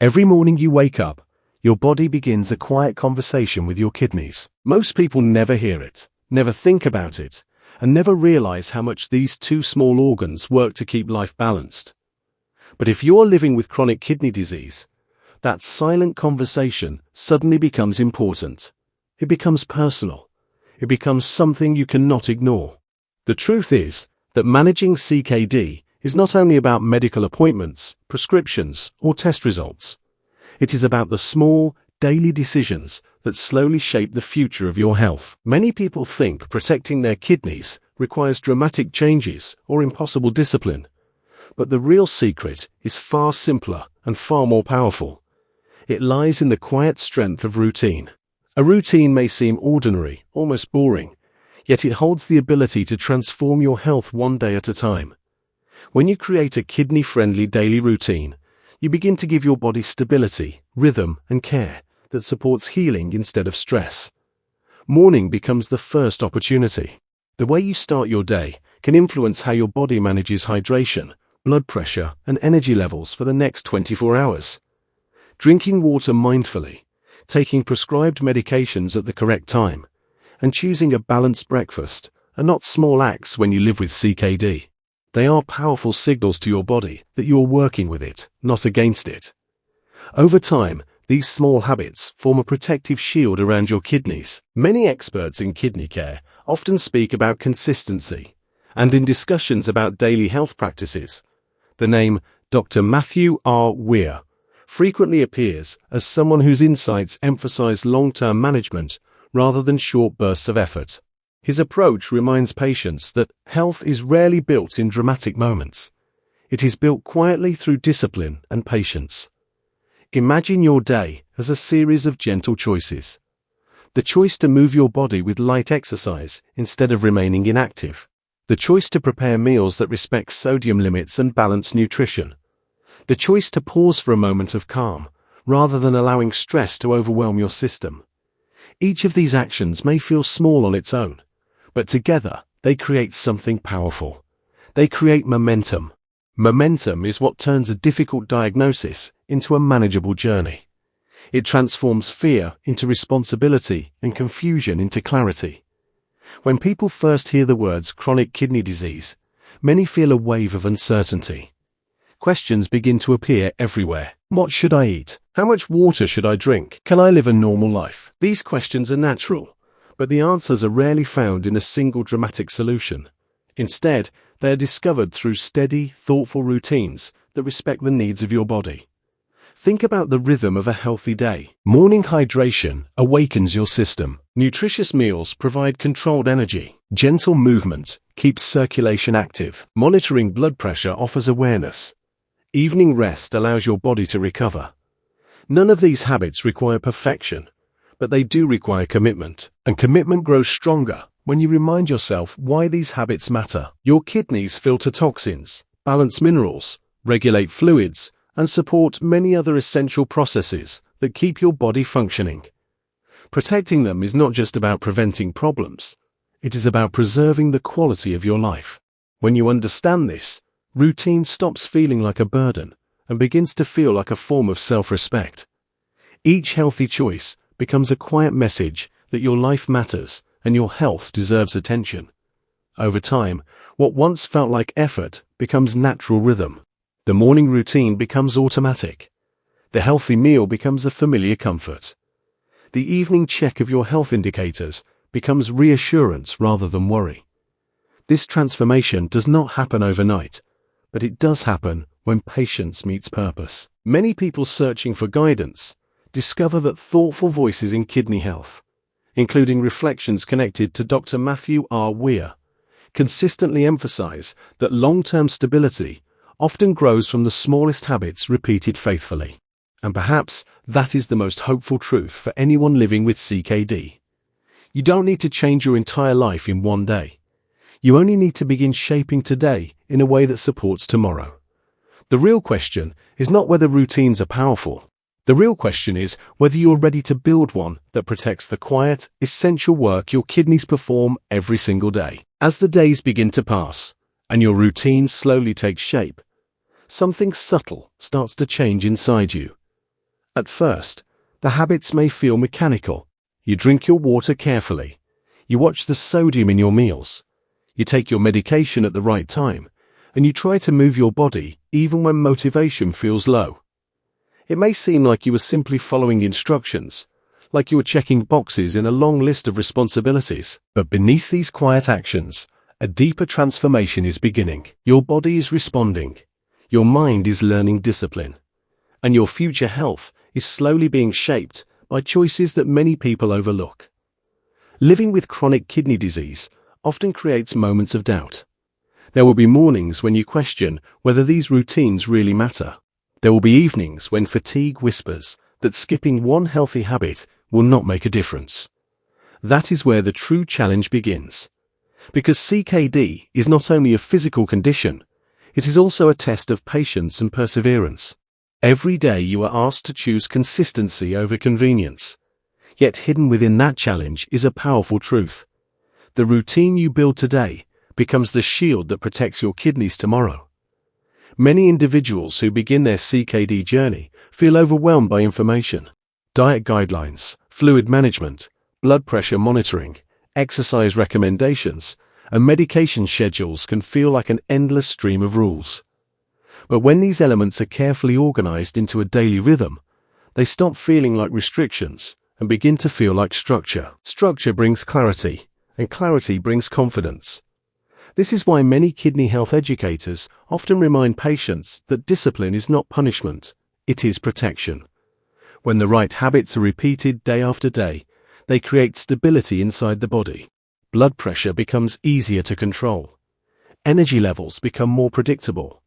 Every morning you wake up, your body begins a quiet conversation with your kidneys. Most people never hear it, never think about it, and never realize how much these two small organs work to keep life balanced. But if you're living with chronic kidney disease, that silent conversation suddenly becomes important. It becomes personal. It becomes something you cannot ignore. The truth is that managing CKD is not only about medical appointments, prescriptions, or test results. It is about the small, daily decisions that slowly shape the future of your health. Many people think protecting their kidneys requires dramatic changes or impossible discipline. But the real secret is far simpler and far more powerful. It lies in the quiet strength of routine. A routine may seem ordinary, almost boring, yet it holds the ability to transform your health one day at a time. When you create a kidney-friendly daily routine, you begin to give your body stability, rhythm, and care that supports healing instead of stress. Morning becomes the first opportunity. The way you start your day can influence how your body manages hydration, blood pressure, and energy levels for the next 24 hours. Drinking water mindfully, taking prescribed medications at the correct time, and choosing a balanced breakfast are not small acts when you live with CKD. They are powerful signals to your body that you are working with it, not against it. Over time, these small habits form a protective shield around your kidneys. Many experts in kidney care often speak about consistency, and in discussions about daily health practices, the name Dr. Mathew R. Weir frequently appears as someone whose insights emphasize long-term management rather than short bursts of effort. His approach reminds patients that health is rarely built in dramatic moments. It is built quietly through discipline and patience. Imagine your day as a series of gentle choices. The choice to move your body with light exercise instead of remaining inactive. The choice to prepare meals that respect sodium limits and balance nutrition. The choice to pause for a moment of calm, rather than allowing stress to overwhelm your system. Each of these actions may feel small on its own, but together they create something powerful. They create momentum. Momentum is what turns a difficult diagnosis into a manageable journey. It transforms fear into responsibility and confusion into clarity. When people first hear the words chronic kidney disease, many feel a wave of uncertainty. Questions begin to appear everywhere. What should I eat? How much water should I drink? Can I live a normal life? These questions are natural, but the answers are rarely found in a single dramatic solution. Instead, they are discovered through steady, thoughtful routines that respect the needs of your body. Think about the rhythm of a healthy day. Morning hydration awakens your system. Nutritious meals provide controlled energy. Gentle movement keeps circulation active. Monitoring blood pressure offers awareness. Evening rest allows your body to recover. None of these habits require perfection, but they do require commitment. And commitment grows stronger when you remind yourself why these habits matter. Your kidneys filter toxins, balance minerals, regulate fluids, and support many other essential processes that keep your body functioning. Protecting them is not just about preventing problems. It is about preserving the quality of your life. When you understand this, routine stops feeling like a burden and begins to feel like a form of self-respect. Each healthy choice becomes a quiet message that your life matters and your health deserves attention. Over time, what once felt like effort becomes natural rhythm. The morning routine becomes automatic. The healthy meal becomes a familiar comfort. The evening check of your health indicators becomes reassurance rather than worry. This transformation does not happen overnight, but it does happen when patience meets purpose. Many people searching for guidance discover that thoughtful voices in kidney health, including reflections connected to Dr. Mathew R. Weir, consistently emphasize that long-term stability often grows from the smallest habits repeated faithfully. And perhaps that is the most hopeful truth for anyone living with CKD. You don't need to change your entire life in one day. You only need to begin shaping today in a way that supports tomorrow. The real question is not whether routines are powerful. The real question is whether you're ready to build one that protects the quiet, essential work your kidneys perform every single day. As the days begin to pass and your routine slowly takes shape, something subtle starts to change inside you. At first, the habits may feel mechanical. You drink your water carefully. You watch the sodium in your meals. You take your medication at the right time, and you try to move your body even when motivation feels low. It may seem like you are simply following instructions, like you are checking boxes in a long list of responsibilities. But beneath these quiet actions, a deeper transformation is beginning. Your body is responding. Your mind is learning discipline. And your future health is slowly being shaped by choices that many people overlook. Living with chronic kidney disease often creates moments of doubt. There will be mornings when you question whether these routines really matter. There will be evenings when fatigue whispers that skipping one healthy habit will not make a difference. That is where the true challenge begins. Because CKD is not only a physical condition, it is also a test of patience and perseverance. Every day you are asked to choose consistency over convenience. Yet hidden within that challenge is a powerful truth. The routine you build today becomes the shield that protects your kidneys tomorrow. Many individuals who begin their CKD journey feel overwhelmed by information. Diet guidelines, fluid management, blood pressure monitoring, exercise recommendations, and medication schedules can feel like an endless stream of rules. But when these elements are carefully organized into a daily rhythm, they stop feeling like restrictions and begin to feel like structure. Structure brings clarity, and clarity brings confidence. This is why many kidney health educators often remind patients that discipline is not punishment, it is protection. When the right habits are repeated day after day, they create stability inside the body. Blood pressure becomes easier to control. Energy levels become more predictable,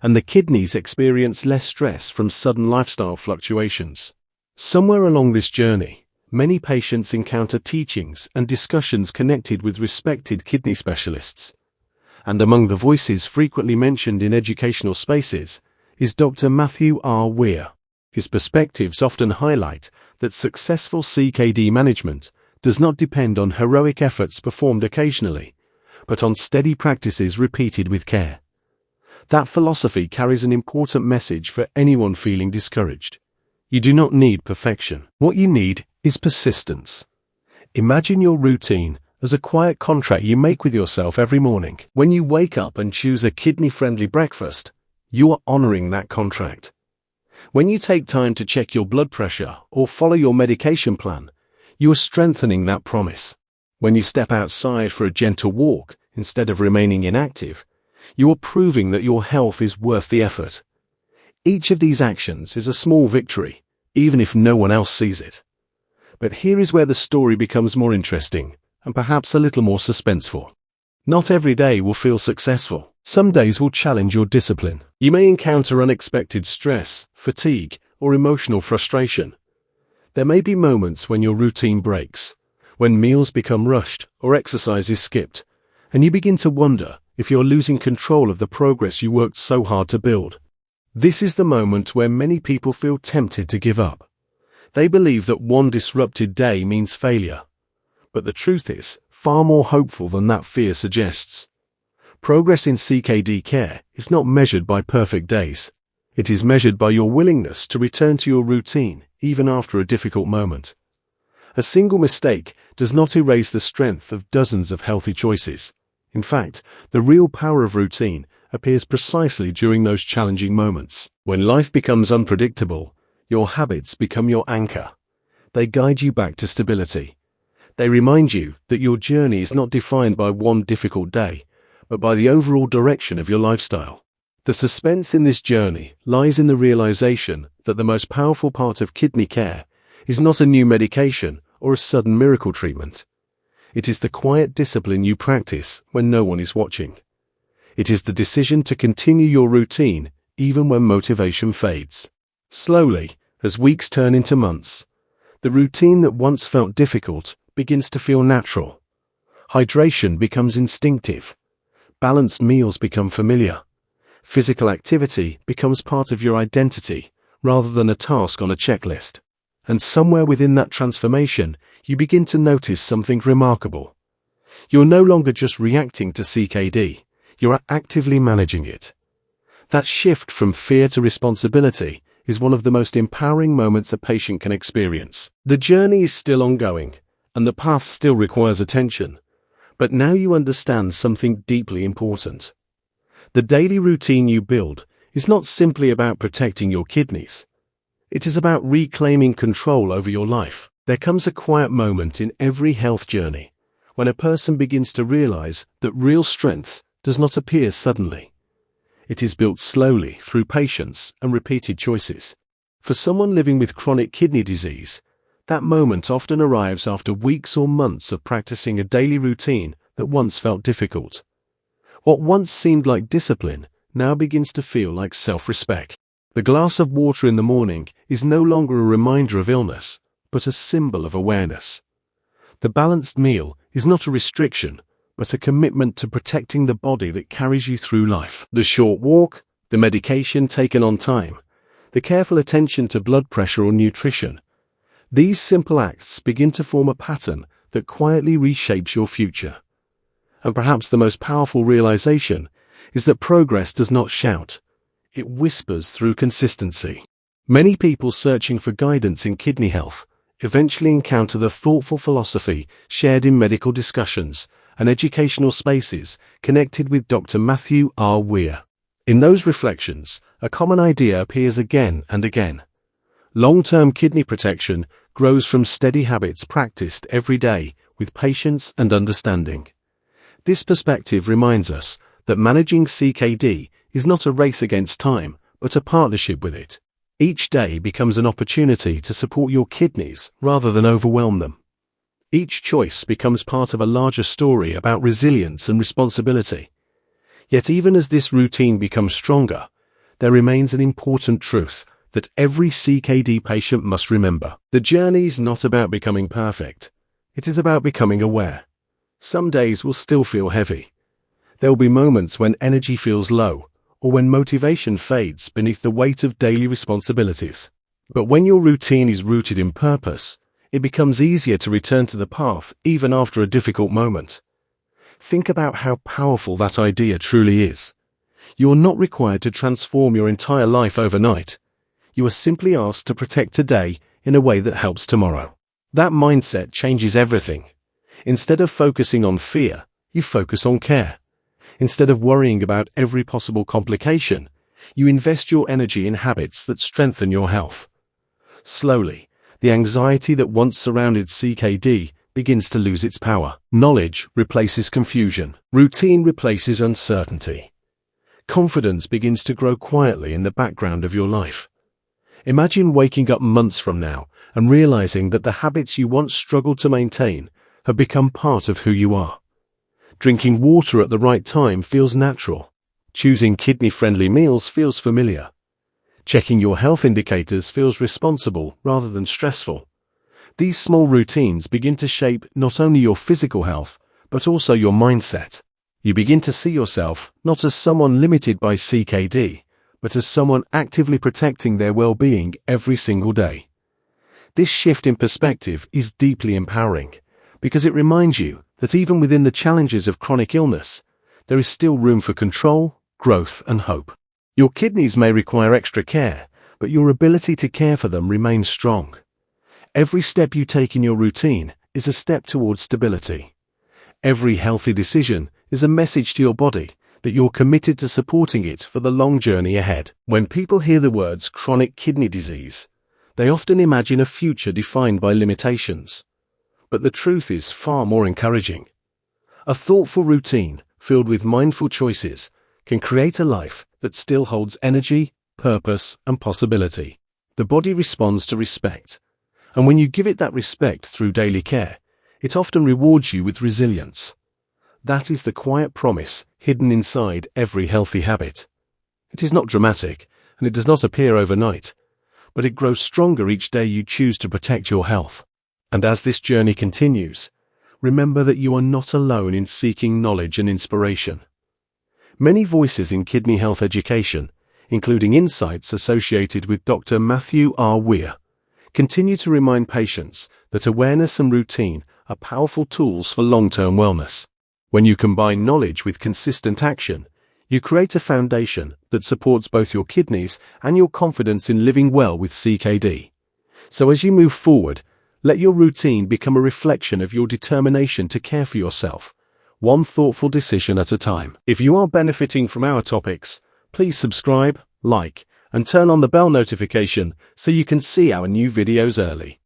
and the kidneys experience less stress from sudden lifestyle fluctuations. Somewhere along this journey, many patients encounter teachings and discussions connected with respected kidney specialists. And among the voices frequently mentioned in educational spaces is Dr. Mathew R. Weir. His perspectives often highlight that successful CKD management does not depend on heroic efforts performed occasionally, but on steady practices repeated with care. That philosophy carries an important message for anyone feeling discouraged. You do not need perfection. What you need is persistence. Imagine your routine as a quiet contract you make with yourself every morning. When you wake up and choose a kidney-friendly breakfast, you are honoring that contract. When you take time to check your blood pressure or follow your medication plan, you are strengthening that promise. When you step outside for a gentle walk instead of remaining inactive, you are proving that your health is worth the effort. Each of these actions is a small victory, even if no one else sees it. But here is where the story becomes more interesting and perhaps a little more suspenseful. Not every day will feel successful. Some days will challenge your discipline. You may encounter unexpected stress, fatigue, or emotional frustration. There may be moments when your routine breaks, when meals become rushed or exercise is skipped, and you begin to wonder if you're losing control of the progress you worked so hard to build. This is the moment where many people feel tempted to give up. They believe that one disrupted day means failure. But the truth is far more hopeful than that fear suggests. Progress in CKD care is not measured by perfect days. It is measured by your willingness to return to your routine even after a difficult moment. A single mistake does not erase the strength of dozens of healthy choices. In fact, the real power of routine appears precisely during those challenging moments. When life becomes unpredictable, your habits become your anchor. They guide you back to stability. They remind you that your journey is not defined by one difficult day, but by the overall direction of your lifestyle. The suspense in this journey lies in the realization that the most powerful part of kidney care is not a new medication or a sudden miracle treatment. It is the quiet discipline you practice when no one is watching. It is the decision to continue your routine even when motivation fades. Slowly, as weeks turn into months, the routine that once felt difficult begins to feel natural. Hydration becomes instinctive. Balanced meals become familiar. Physical activity becomes part of your identity rather than a task on a checklist. And somewhere within that transformation, you begin to notice something remarkable. You're no longer just reacting to CKD, you're actively managing it. That shift from fear to responsibility is one of the most empowering moments a patient can experience. The journey is still ongoing, and the path still requires attention. But now you understand something deeply important. The daily routine you build is not simply about protecting your kidneys. It is about reclaiming control over your life. There comes a quiet moment in every health journey when a person begins to realize that real strength does not appear suddenly. It is built slowly through patience and repeated choices. For someone living with chronic kidney disease, that moment often arrives after weeks or months of practicing a daily routine that once felt difficult. What once seemed like discipline now begins to feel like self-respect. The glass of water in the morning is no longer a reminder of illness, but a symbol of awareness. The balanced meal is not a restriction, but a commitment to protecting the body that carries you through life. The short walk, the medication taken on time, the careful attention to blood pressure or nutrition. These simple acts begin to form a pattern that quietly reshapes your future. And perhaps the most powerful realization is that progress does not shout. It whispers through consistency. Many people searching for guidance in kidney health eventually encounter the thoughtful philosophy shared in medical discussions and educational spaces connected with Dr. Mathew R. Weir. In those reflections, a common idea appears again and again. Long-term kidney protection grows from steady habits practiced every day with patience and understanding. This perspective reminds us that managing CKD is not a race against time, but a partnership with it. Each day becomes an opportunity to support your kidneys rather than overwhelm them. Each choice becomes part of a larger story about resilience and responsibility. Yet even as this routine becomes stronger, there remains an important truth that every CKD patient must remember. The journey is not about becoming perfect. It is about becoming aware. Some days will still feel heavy. There will be moments when energy feels low, or when motivation fades beneath the weight of daily responsibilities. But when your routine is rooted in purpose, it becomes easier to return to the path even after a difficult moment. Think about how powerful that idea truly is. You are not required to transform your entire life overnight. You are simply asked to protect today in a way that helps tomorrow. That mindset changes everything. Instead of focusing on fear, you focus on care. Instead of worrying about every possible complication, you invest your energy in habits that strengthen your health. Slowly, the anxiety that once surrounded CKD begins to lose its power. Knowledge replaces confusion. Routine replaces uncertainty. Confidence begins to grow quietly in the background of your life. Imagine waking up months from now and realizing that the habits you once struggled to maintain have become part of who you are. Drinking water at the right time feels natural. Choosing kidney-friendly meals feels familiar. Checking your health indicators feels responsible rather than stressful. These small routines begin to shape not only your physical health, but also your mindset. You begin to see yourself not as someone limited by CKD, but as someone actively protecting their well-being every single day. This shift in perspective is deeply empowering, because it reminds you that even within the challenges of chronic illness, there is still room for control, growth, and hope. Your kidneys may require extra care, but your ability to care for them remains strong. Every step you take in your routine is a step towards stability. Every healthy decision is a message to your body that you're committed to supporting it for the long journey ahead. When people hear the words chronic kidney disease, they often imagine a future defined by limitations. But the truth is far more encouraging. A thoughtful routine, filled with mindful choices, can create a life that still holds energy, purpose, and possibility. The body responds to respect, and when you give it that respect through daily care, it often rewards you with resilience. That is the quiet promise hidden inside every healthy habit. It is not dramatic, and it does not appear overnight, but it grows stronger each day you choose to protect your health. And as this journey continues, remember that you are not alone in seeking knowledge and inspiration. Many voices in kidney health education, including insights associated with Dr. Mathew R. Weir, continue to remind patients that awareness and routine are powerful tools for long-term wellness. When you combine knowledge with consistent action, You create a foundation that supports both your kidneys and your confidence in living well with CKD. So as you move forward, let your routine become a reflection of your determination to care for yourself, one thoughtful decision at a time. If you are benefiting from our topics, please subscribe, like, and turn on the bell notification so you can see our new videos early.